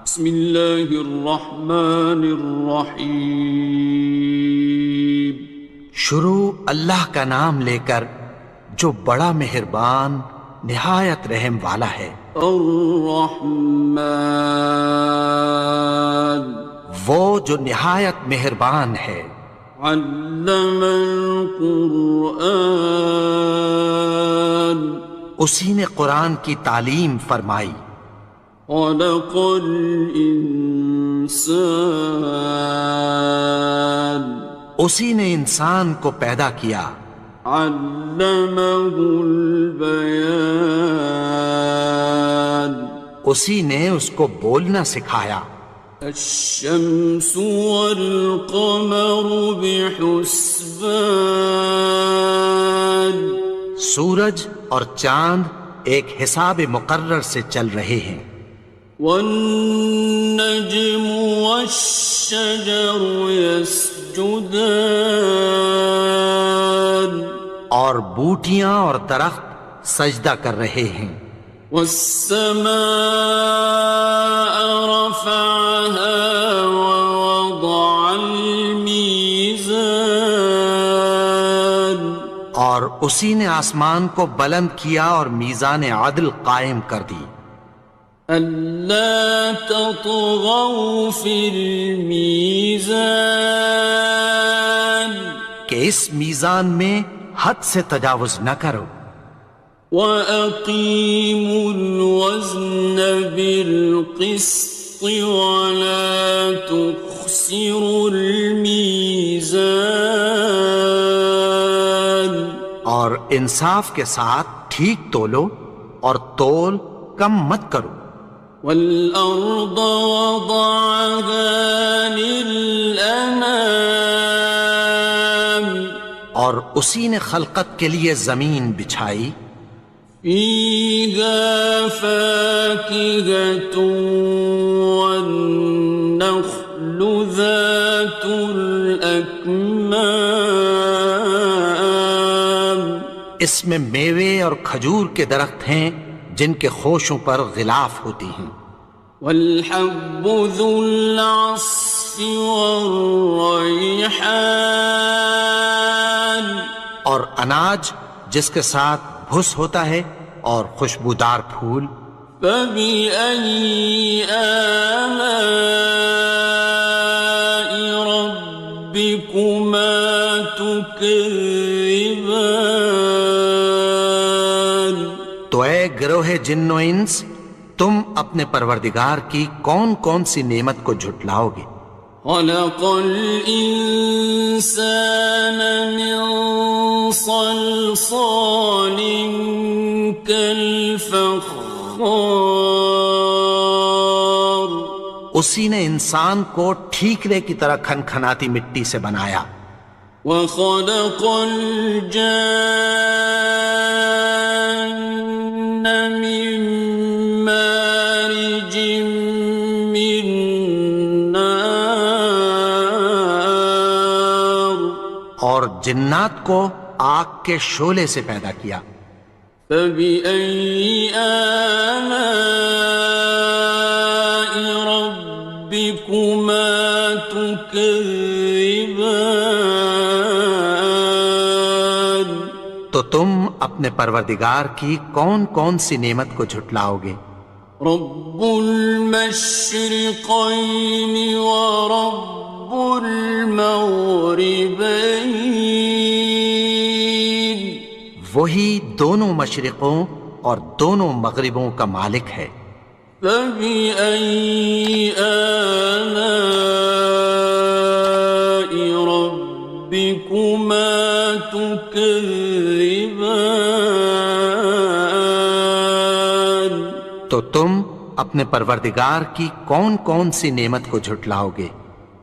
بسم اللہ الرحمن الرحیم۔ شروع اللہ کا نام لے کر جو بڑا مہربان نہایت رحم والا ہے۔ الرحمن، وہ جو نہایت مہربان ہے۔ علم القرآن، اسی نے قرآن کی تعلیم فرمائی۔ خلق الانسان، اسی نے انسان کو پیدا کیا۔ علمہ البیان، اسی نے اس کو بولنا سکھایا۔ الشمس والقمر بحسبان، سورج اور چاند ایک حساب مقرر سے چل رہے ہیں۔ والنجم والشجر يسجدان، اور بوٹیاں اور درخت سجدہ کر رہے ہیں۔ والسماء رفعها ووضع الميزان، اور اسی نے آسمان کو بلند کیا اور میزان عدل قائم کر دی۔ ألا تطغوا في الميزان، کہ اس میزان میں حد سے تجاوز نہ کرو۔ وَأَقِيمُوا الْوَزْنَ بِالْقِسْطِ وَلَا تُخْسِرُوا الْمِيزَانَ، اور انصاف کے ساتھ ٹھیک تولو اور تول کم مت کرو۔ وَالْأَرْضَ وَضَعَهَا لِلْأَنَامِ، اور اسی نے خلقت کے لیے زمین بچھائی۔ فِيهَا فَاكِهَةٌ وَالنَّخْلُ ذَاتُ الْأَكْمَامِ، اس میں میوے اور کھجور کے درخت ہیں جن کے خوشوں پر غلاف ہوتی ہیں۔ وَالْحَبُّ ذُو الْعَصْفِ وَالرَّيْحَانِ، اور اناج جس کے ساتھ بھس ہوتا ہے اور خوشبودار پھول۔ فَبِأَيِّ آلَاءِ رَبِّكُمَا تُكَذِّبَانِ، تو اے گروہ جن و انس، تم اپنے پروردگار کی کون کون سی نعمت کو جھٹلاؤ گے؟ خَلَقَ الْإِنسَانَ مِنْ صَلْصَالٍ كَالْفَخَّارِ، اسی نے انسان کو ٹھیکرے کی طرح کھنکھناتی مٹی سے بنایا۔ وَخَلَقَ الْجَانَّ مِن مَّارِجٍ مِّن نَّارٍ، اور جنات کو آگ کے شعلے سے پیدا کیا۔ فَبِأَيِّ آلَاءِ رَبِّكُمَا تُكَذِّبَانِ، تو تم اپنے پروردگار کی کون کون سی نعمت کو جھٹلاؤ گے؟ رب المشرقين ورب المغربين، وہی دونوں مشرقوں اور دونوں مغربوں کا مالک ہے۔ فَبِأَيِّ آلَاءِ رَبِّكُمَا تُكَذِّبَانِ، تو تم اپنے پروردگار کی کون کون سی نعمت کو جھٹلاؤ گے؟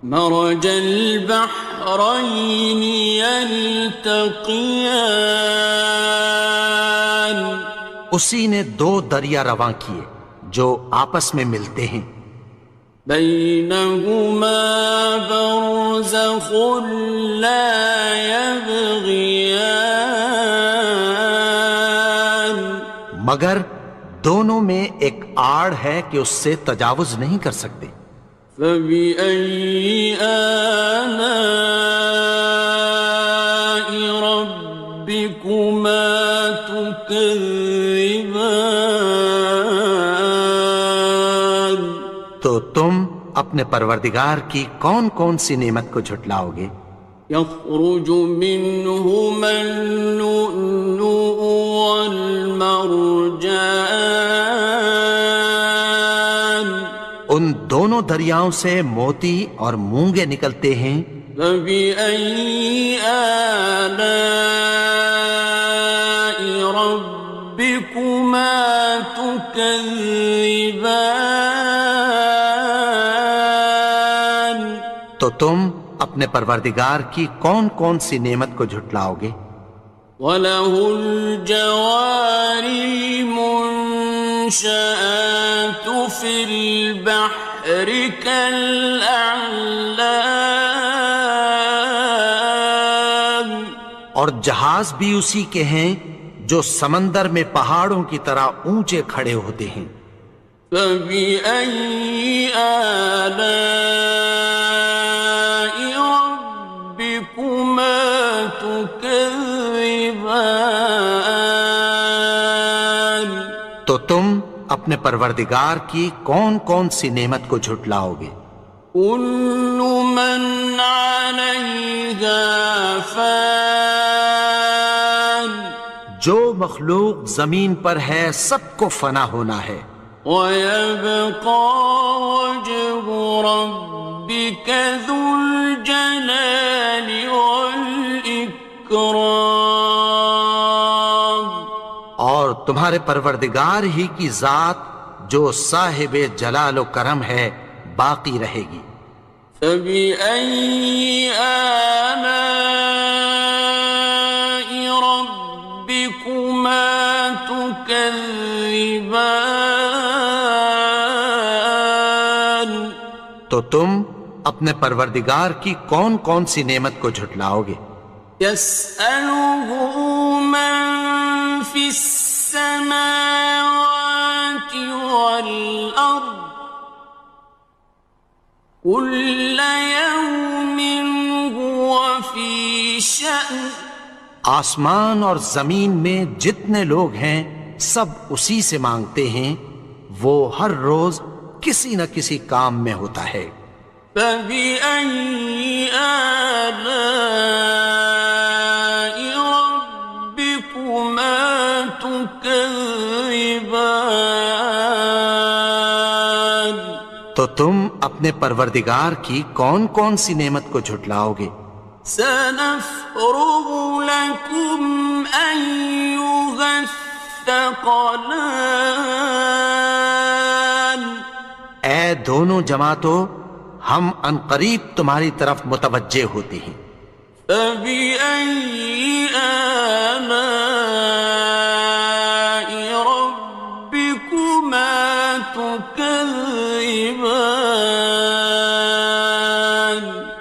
مرج البحرين يلتقيان، اسی نے دو دریا رواں کیے جو آپس میں ملتے ہیں۔ بينهما برزخ لا يبغيان، مگر دونوں میں ایک آڑ ہے کہ اس سے تجاوز نہیں کر سکتے۔ فبأي آلاء ربكما تكذبان؟ تو تم اپنے پروردگار کی کون کون سی نعمت کو جھٹلاؤ گے؟ يخرج منهما اللؤلؤ والمرجان ان دونوں دریاؤں سے موتی اور مونگے نکلتے ہیں۔ فبأي آلاء ربكما تكذبان؟ تو تم اپنے پروردگار کی کون کون سی نعمت کو جھٹلاؤ گے؟ وَلَهُ الْجَوَارِ الْمُنشَآتُ فِي الْبَحْرِ كَالْأَعْلَامِ، اور جہاز بھی اسی کے ہیں جو سمندر میں پہاڑوں کی طرح اونچے کھڑے ہوتے ہیں۔ فَبِأَيِّ آلَاءِ رَبِّكُمَا تُكَذِّبَانِ؟ تو تم اپنے پروردگار کی کون کون سی نعمت کو جھٹلاؤ گے؟ كُلُّ مَنْ عَلَيْهَا فَانٍ، جو مخلوق زمین پر ہے سب کو فنا ہونا ہے۔ وَيَبْقَى وَجْهُ رَبِّكَ ذُو الْجَلَالِ وَالْإِكْرَامِ، اور تمہارے پروردگار ہی کی ذات جو صاحب جلال و کرم ہے باقی رہے گی۔ فَبِأَيِّ آلَاءِ رَبِّكُمَا تُكَذِّبَانِ؟ تو تم اپنے پروردگار کی کون کون سی نعمت کو جھٹلاؤ گے؟ يَسْأَلُهُ مَن فِي السَّمَاوَاتِ وَالْأَرْضِ كُلَّ يَوْمٍ هُوَ فِي شَأْنٍ، آسمان اور زمین میں جتنے لوگ ہیں سب اسی سے مانگتے ہیں، وہ ہر روز کسی نہ کسی کام میں ہوتا ہے۔ فَبِأَيِّ آلَاءِ رَبِّكُمَا تُكَذِّبَانِ؟ تو تم اپنے پروردگار کی کون کون سی نعمت کو جھٹلاؤ گے؟ سَنَفْرُغُ لَكُمْ أَيُّهَ الثَّقَلَانِ، اے دونوں جماعتوں، ہم عنقریب تمہاری طرف متوجہ ہوتے ہیں۔ فَبِأَيِّ آلَاءِ رَبِّكُمَا تُكَذِّبَانِ؟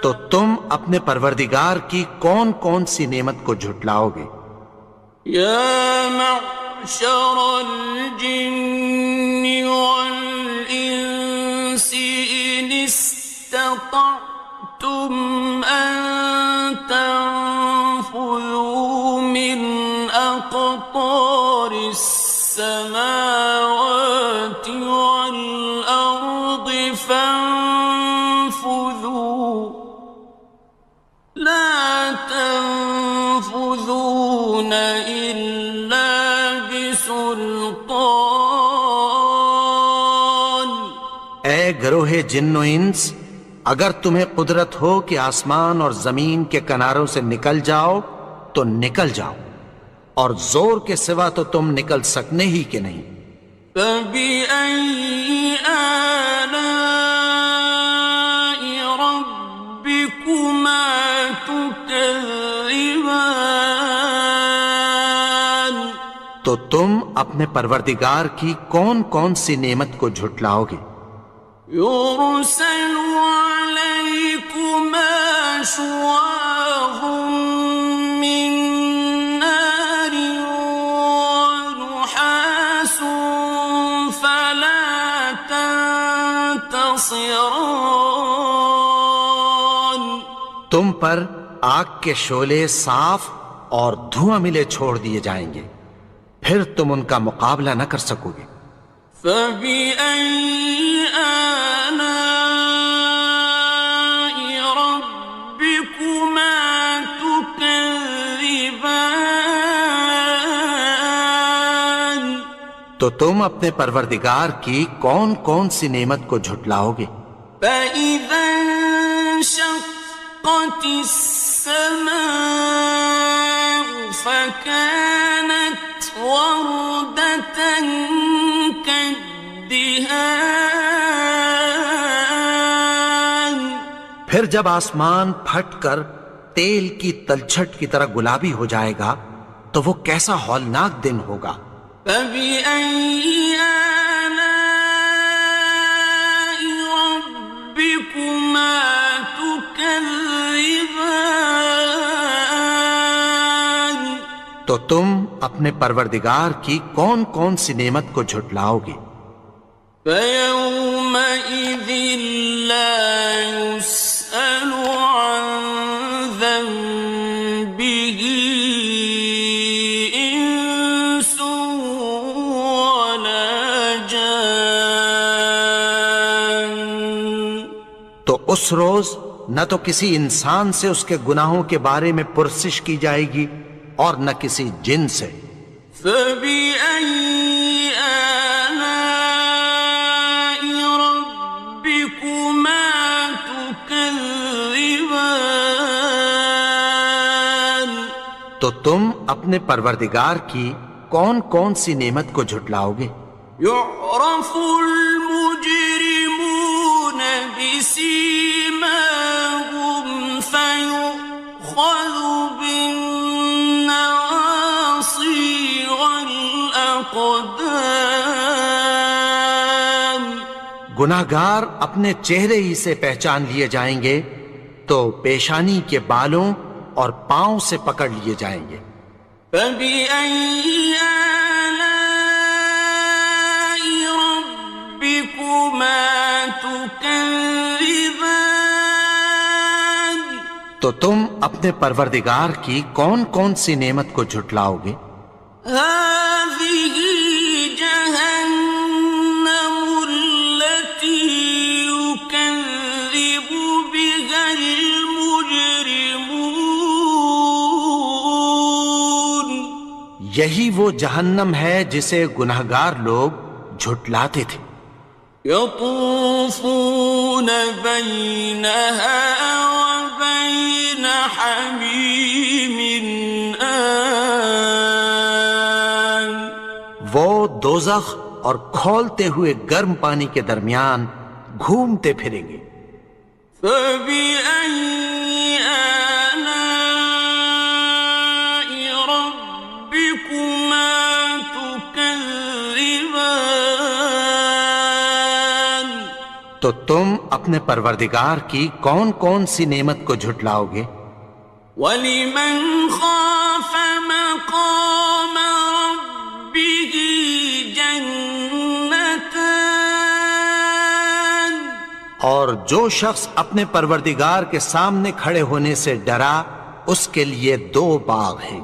تو تم اپنے پروردگار کی کون کون سی نعمت کو جھٹلاؤ گے؟ يَا مَعْشَرَ الْجِنِّ وَالْإِنسِ إِنِ اسْتَطَعْتُمْ أَن تَنفُذُوا مِنْ أَقْطَارِ السَّمَاوَاتِ وَالْأَرْضِ فَانفُذُوا، لَا تَنفُذُونَ إِلَّا بِسُلْطَانٍ۔ اے گروہ جن و انس، اگر تمہیں قدرت ہو کہ آسمان اور زمین کے کناروں سے نکل جاؤ تو نکل جاؤ، اور زور کے سوا تو تم نکل سکنے ہی کہ نہیں۔ فَبِأَيِّ آلَاءِ رَبِّكُمَا تُكَذِّبَانِ؟ تو تم اپنے پروردگار کی کون کون سی نعمت کو جھٹلاؤ گے؟ يُرْسَلُ عَلَيْكُمَا شُوَاظٌ مِّن نَّارٍ وَنُحَاسٌ خاصران. تم پر آگ کے شعلے صاف اور دھواں ملے چھوڑ دیے جائیں گے، پھر تم ان کا مقابلہ نہ کر سکو گے۔ فَبِأَيِّ آلَاءِ رَبِّكُمَا تُكَذِّبَانِ. تو تم اپنے پروردگار کی کون کون سی نعمت کو جھٹلاؤ گے؟ فَإِذَا انشَقَّتِ السَّمَاءُ فَكَانَتْ وَرْدَةً كَالدِّهَانِ. پھر جب آسمان پھٹ کر تیل کی تلچھٹ کی طرح گلابی ہو جائے گا تو وہ کیسا ہولناک دن ہوگا۔ فَبِأَيِّ آلَاءِ رَبِّكُمَا تُكَذِّبَانِ. تو تم اپنے پروردگار کی کون کون سی نعمت کو جھٹلاؤ گے؟ فَيَوْمَئِذٍ لَا يُسْأَلُ عَنْ ذَنبِهِ إِنسٌ وَلَا جَانٌ. تو اس روز نہ تو کسی انسان سے اس کے گناہوں کے بارے میں پرسش کی جائے گی اور نہ کسی جن سے۔ فَبِأَيِّ آلَاءِ رَبِّكُمَا تُكَذِّبَانِ. تو تم اپنے پروردگار کی کون کون سی نعمت کو جھٹلاؤ گے؟ يُعْرَفُ الْمُجْرِمُونَ بِسِيمَاهُمْ فَيُؤْخَذُ بِالنَّوَاصِي وَالْأَقْدَامِ. گناہگار اپنے چہرے ہی سے پہچان لیے جائیں گے تو پیشانی کے بالوں اور پاؤں سے پکڑ لیے جائیں گے۔ فَبِأَيِّ آلَاءِ رَبِّكُمَا تُكَذِّبَانِ. تو تم اپنے پروردگار کی کون کون سی نعمت کو جھٹلاؤ گے؟ هَٰذِهِ جَهَنَّمُ الَّتِي يُكَذِّبُ بِهَا الْمُجْرِمُونَ. یہی وہ جہنم ہے جسے گناہگار لوگ جھٹلاتے تھے۔ يَطُوفُونَ بَيْنَهَا وَبَيْنَ حَمِيمٍ آنٍ. وہ دوزخ اور کھولتے ہوئے گرم پانی کے درمیان گھومتے پھریں گے۔ فَبِأَيِّ آلَاءِ رَبِّكُمَا تُكَذِّبَانِ. تو تم اپنے پروردگار کی کون کون سی نعمت کو جھٹلاؤ گے؟ وَلِمَنْ خَافَ مَقَامَ رَبِّهِ جَنَّتَانِ. اور جو شخص اپنے پروردگار کے سامنے کھڑے ہونے سے ڈرا اس کے لیے دو باغ ہیں۔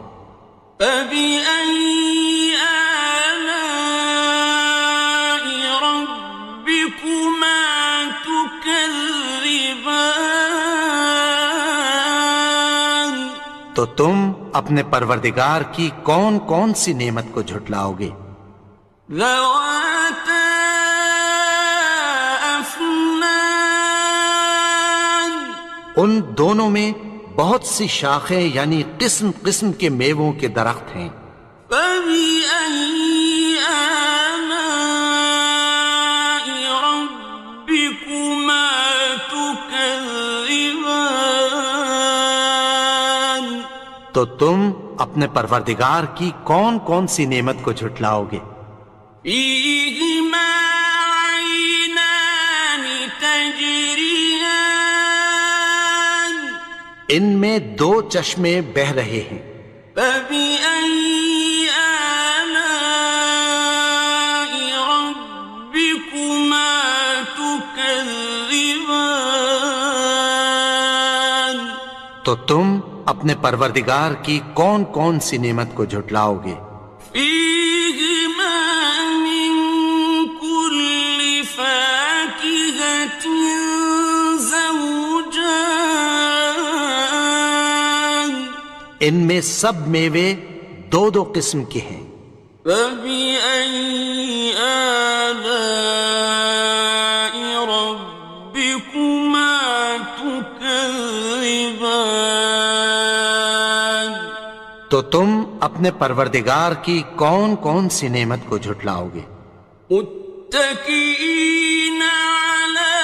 فَبِأَيِّ آلَاءِ رَبِّكُمَا تُكَذِّبَانِ. تو تم اپنے پروردگار کی کون کون سی نعمت کو جھٹلاؤ گے؟ ذَوَاتَا أَفْنَانٍ. ان دونوں میں بہت سی شاخیں یعنی قسم قسم کے میووں کے درخت ہیں۔ فَبِأَيِّ آلَاءِ رَبِّكُمَا تُكَذِّبَانِ. تو تم اپنے پروردگار کی کون کون سی نعمت کو جھٹلاؤ گے؟ فِيهِمَا عَيْنَانِ تَجْرِيَانِ. ان میں دو چشمے بہہ رہے ہیں۔ فَبِأَيِّ آلَاءِ رَبِّكُمَا تُكَذِّبَانِ. تكذبان تو تم اپنے پروردگار کی کون کون سی نعمت کو جھٹلاؤ گے؟ فيهما من كل فاكهة زوجان ان میں سب میوے دو دو قسم کے ہیں۔ فبأي آلاء ربكما تكذبان تو تم اپنے پروردگار کی کون کون سی نعمت کو جھٹلاؤ گے؟ متكئين على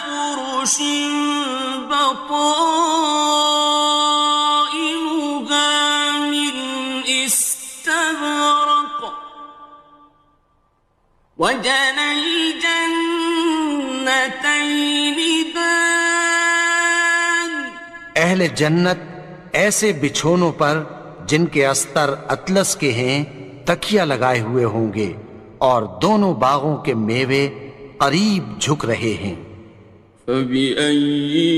فرش بطائنها من استبرق وجنى الجنتين دان اہل جنت ایسے بچھونوں پر جن کے استر اطلس کے ہیں تکیہ لگائے ہوئے ہوں گے، اور دونوں باغوں کے میوے قریب جھک رہے ہیں۔ فبأي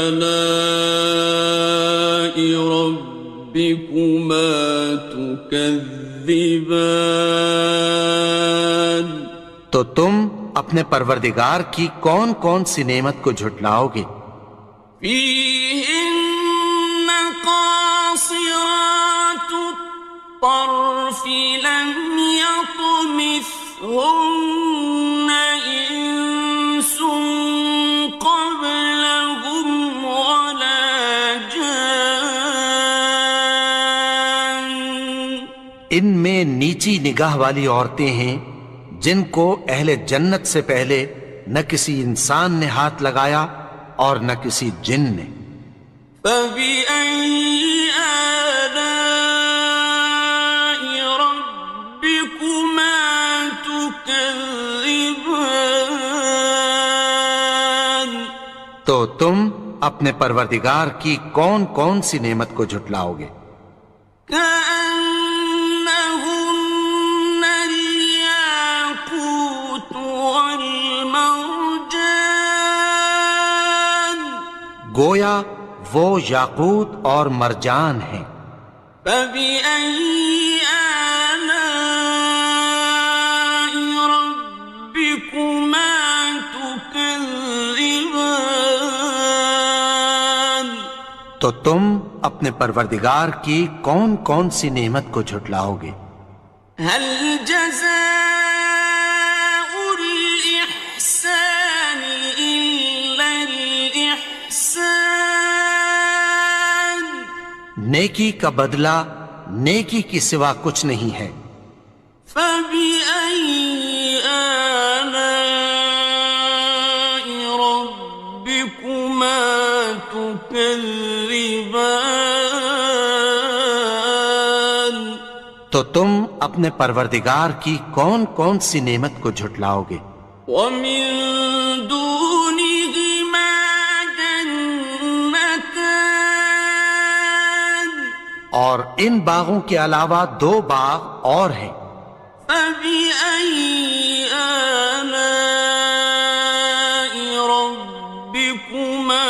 آلاء ربكما تكذبان تو تم اپنے پروردگار کی کون کون سی نعمت کو جھٹلاؤ گے؟ فيهن قاصرات الطرف لم يطمثهن إنس قبلهم ولا جان ان میں نیچی نگاہ والی عورتیں ہیں جن کو اہل جنت سے پہلے نہ کسی انسان نے ہاتھ لگایا اور نہ کسی جن نے۔ فبأي آلاء ربكما تكذبان تو تم اپنے پروردگار کی کون کون سی نعمت کو جھٹلاؤ گے؟ كأنهن الياقوت والمرجان گویا وہ یاقوت اور مرجان ہیں۔ فبأي آلاء ربكما تكذبان تو تم اپنے پروردگار کی کون کون سی نعمت کو جھٹلاؤ گے؟ هل جزاء الإحسان إلا الإحسان نیکی کا بدلہ نیکی کی سوا کچھ نہیں ہے۔ فبأي آلاء ربكما تكذبان تو تم اپنے پروردگار کی کون کون سی نعمت کو جھٹلاؤ گے؟ ومن دونهما جنتان اور ان باغوں کے علاوہ دو باغ اور ہیں۔ فبأي آلاء ربكما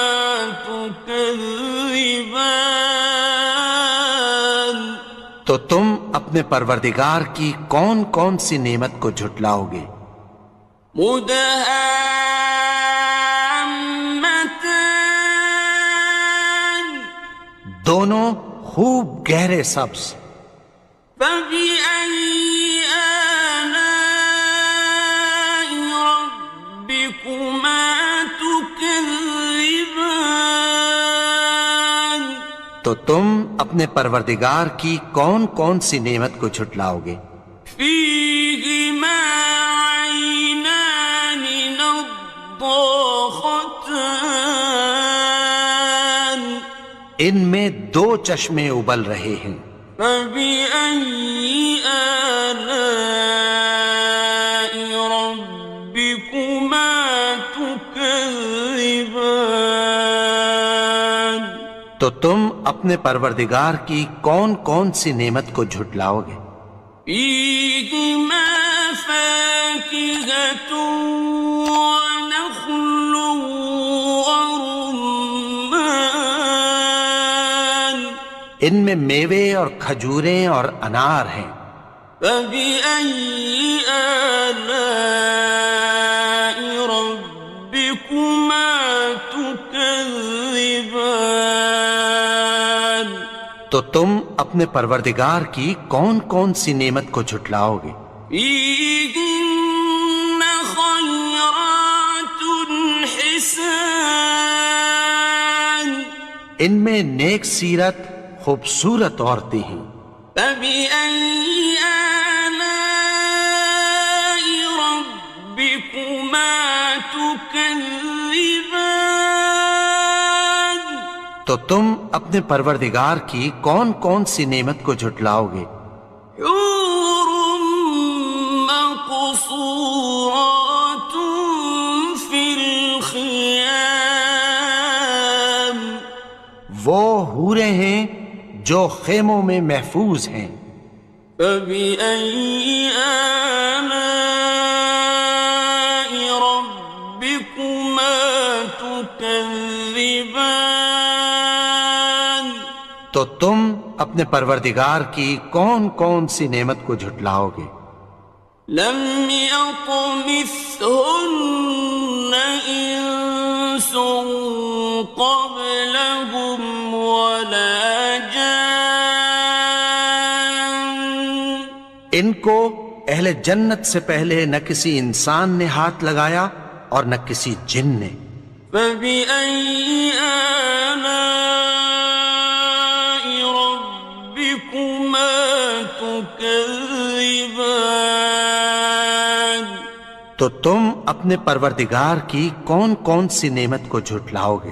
تكذبان تو تم اپنے پروردگار کی کون کون سی نعمت کو جھٹلاؤ گے؟ مدهامتان دونوں خوب گہرے سبز۔ فبأي آلاء ربكما تكذبان تو تم اپنے پروردگار کی کون کون سی نعمت کو جھٹلاؤ گے؟ فيهما عينان نضاختان ان میں دو چشمے ابل رہے ہیں۔ فبأي آلاء ربكما تكذبان تو تم اپنے پروردگار کی کون کون سی نعمت کو جھٹلاؤ گے؟ فيهما فاكهة ونخل ان میں میوے اور کھجوریں اور انار ہیں۔ فبأي آلاء ربكما تكذبان؟ تو تم اپنے پروردگار کی کون کون سی نعمت کو جھٹلاؤ گے؟ فيهن خيرات حسان، ان میں نیک سیرت خوبصورت عورتیں ہیں۔ فبأي آلاء ربكما تكذبان؟ تو تم اپنے پروردگار کی کون کون سی نعمت کو جھٹلاؤ گے؟ حور مقصورات في الخيام، وہ حوریں ہیں جو خیموں میں محفوظ ہیں۔ فبأي آلاء ربكما تكذبان؟ تو تم اپنے پروردگار کی کون کون سی نعمت کو جھٹلاؤ گے؟ لم يطمثهن إنس قبلهم ولا جان، ان کو اہل جنت سے پہلے نہ کسی انسان نے ہاتھ لگایا اور نہ کسی جن نے۔ فبأي آلاء ربكما تكذبان؟ تو تم اپنے پروردگار کی کون کون سی نعمت کو جھٹلاؤ گے؟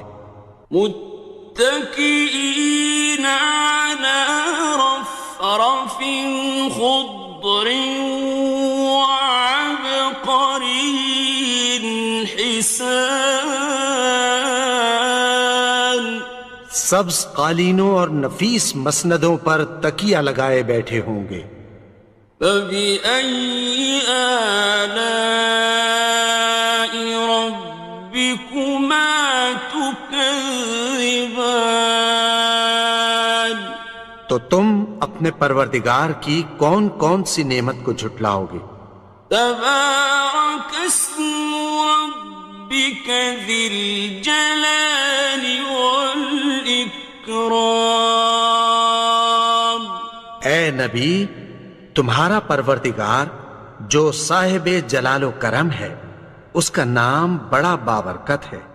متكئين على رفرف خضر وعبقري حسان، سبز قالینوں اور نفیس مسندوں پر تکیہ لگائے بیٹھے ہوں گے۔ فبأي آلاء ربكما تكذبان؟ تو تم اپنے پروردگار کی کون کون سی نعمت کو جھٹلاؤ گے؟ تبارك اسم ربك ذي الجلال والإكرام۔ اے نبی، تمہارا پروردگار جو صاحب جلال و کرم ہے، اس کا نام بڑا بابرکت ہے۔